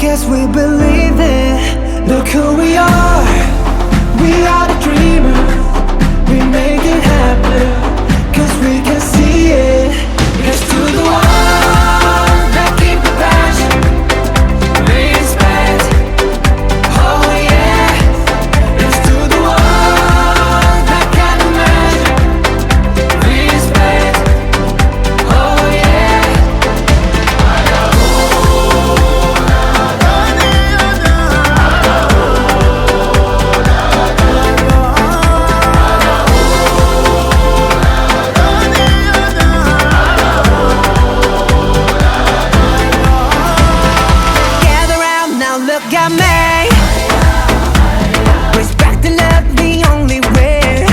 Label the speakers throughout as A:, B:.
A: Guess we believe it. Look who we are. We are the dreamers. We make it happen. Cause we can see it. Here's to the ones that keep the passion. Respect. Oh yeah. Here's to the ones that can't imagine. Respect. Oh yeah. Gather round now, look at me. Respect and love the only way.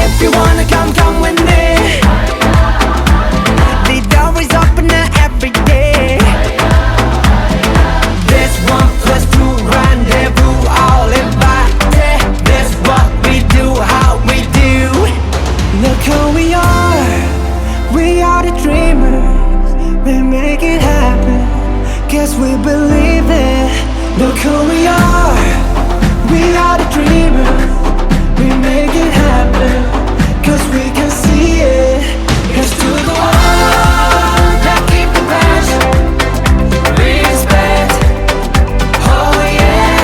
A: If you wanna come, come with me. The door is open every day. This 1+2 rendezvous, all invited. This what we do, how we do. Look who we are. We are the dreamers. We make it happen. Guess we believe it. Look who we are. We are the dreamers. We make it happen. Cause we can see it. Here's to the ones that keep the passion. Respect. Oh yeah.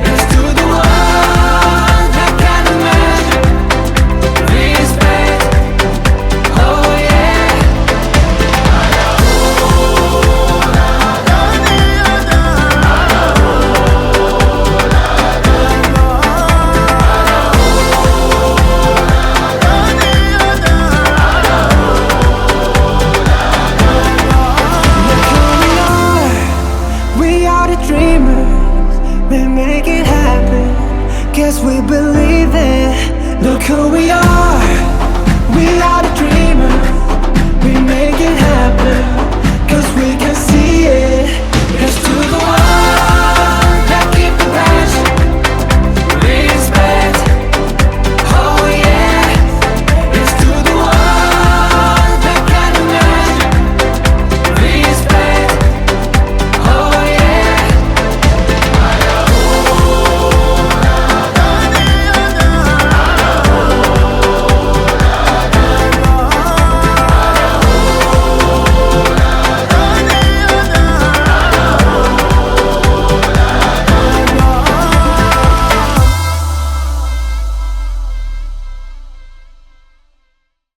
A: Here's to the ones that can't imagine. Respect. Oh yeah. Look who we are. We are the dreamers. We make it happen. Guess we believe it. Look who we are. We are the dreamers. We make it happen. Cause we can see it.